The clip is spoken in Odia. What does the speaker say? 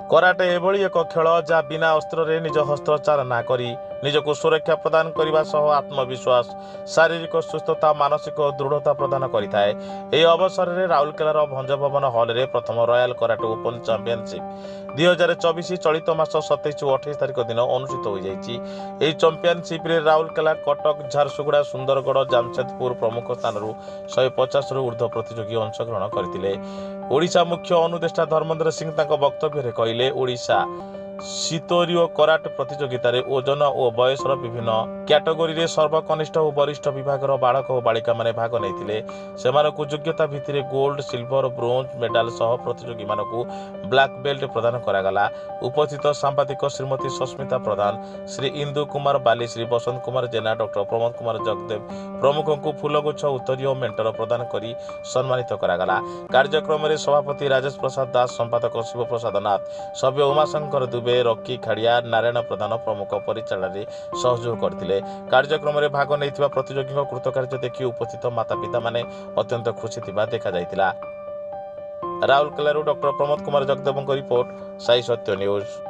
କରାଟେ ଏଭଳି ଏକ ଖେଳ ଯାହା ବିନା ଅସ୍ତ୍ରରେ ନିଜ ହସ୍ତ ଚାଳନା କରି ନିଜକୁ ସୁରକ୍ଷା ପ୍ରଦାନ କରିବା ସହ ଆତ୍ମବିଶ୍ୱାସ, ଶାରୀରିକ ସୁସ୍ଥତା, ମାନସିକ ଦୃଢ଼ତା ପ୍ରଦାନ କରିଥାଏ। ଏହି ଅବସରରେ ରାଉରକେଲାର ଭଞ୍ଜଭବନ ହଲ୍ରେ ପ୍ରଥମ ରୟାଲ କରାଟେ ଓପନ ଚାମ୍ପିଅନସିପ୍ 2024 ଚଳିତ ମାସ 27 ଓ 28 ତାରିଖ ଦିନ ଅନୁଷ୍ଠିତ ହୋଇଯାଇଛି। ଏହି ଚାମ୍ପିଅନସିପ୍ରେ ରାଉରକେଲା, କଟକ, ଝାରସୁଗୁଡ଼ା, ସୁନ୍ଦରଗଡ଼, ଜାମଶେଦପୁର ପ୍ରମୁଖ ସ୍ଥାନରୁ 150ରୁ ଉର୍ଦ୍ଧ୍ୱ ପ୍ରତିଯୋଗୀ ଅଂଶଗ୍ରହଣ କରିଥିଲେ। ଓଡ଼ିଶା ମୁଖ୍ୟ ଅନୁଦେଷ୍ଟା ଧର୍ମେନ୍ଦ୍ର ସିଂ ତାଙ୍କ ବକ୍ତବ୍ୟରେ କହିଲେ, ଓଡ଼ିଶା ସ୍ତରୀୟ କରାଟେ ପ୍ରତିଯୋଗିତାରେ ଓଜନ ଓ ବୟସର ବିଭିନ୍ନ କ୍ୟାଟେଗୋରୀରେ ସର୍ବକନିଷ୍ଠ ଓ ବରିଷ୍ଠ ବିଭାଗର ବାଳକ ଓ ବାଳିକାମାନେ ଭାଗ ନେଇଥିଲେ। ସେମାନଙ୍କୁ ଯୋଗ୍ୟତା ଭିତ୍ତିରେ ଗୋଲ୍ଡ, ସିଲଭର, ବ୍ରୋଞ୍ଜ ମେଡାଲ ସହ ପ୍ରତିଯୋଗୀମାନଙ୍କୁ ବ୍ଲାକ୍ ବେଲ୍ଟ ପ୍ରଦାନ କରାଗଲା। ଉପସ୍ଥିତ ସାମ୍ବାଦିକ ଶ୍ରୀମତୀ ସସ୍ମିତା ପ୍ରଧାନ, ଶ୍ରୀ ଇନ୍ଦୁ କୁମାର ବାଲି, ଶ୍ରୀ ବସନ୍ତ କୁମାର ଜେନା, ଡକ୍ଟର ପ୍ରମୋଦ କୁମାର ଜଗଦେବ ପ୍ରମୁଖଙ୍କୁ ଫୁଲଗୁଚ୍ଛ, ଉତ୍ତରୀୟ ଓ ମେଣ୍ଟର ପ୍ରଦାନ କରି ସମ୍ମାନିତ କରାଗଲା। କାର୍ଯ୍ୟକ୍ରମରେ ସଭାପତି ରାଜେଶ ପ୍ରସାଦ ଦାସ, ସମ୍ପାଦକ ଶିବପ୍ରସାଦ ନାଥ, ସଭ୍ୟ ଉମାଶଙ୍କର ଦୁବେ, ରକି ଖାଡ଼ିଆ, ନାରାୟଣ ପ୍ରଧାନ ପ୍ରମୁଖ ପରିଚାଳନାରେ ସହଯୋଗ କରିଥିଲେ। କାର୍ଯ୍ୟକ୍ରମରେ ଭାଗ ନେଇଥିବା ପ୍ରତିଯୋଗୀଙ୍କ କୃତକାର୍ଯ୍ୟ ଦେଖି ଉପସ୍ଥିତ ମାତାପିତାମାନେ ଅତ୍ୟନ୍ତ ଖୁସି ଥିବା ଦେଖାଯାଇଥିଲା। ରାଉରକେଲାରୁ ଡକ୍ଟର ପ୍ରମୋଦ କୁମାର ଜଗଦେବଙ୍କ ରିପୋର୍ଟ, ସାଇ ସତ୍ୟ ନ୍ୟୁଜ୍।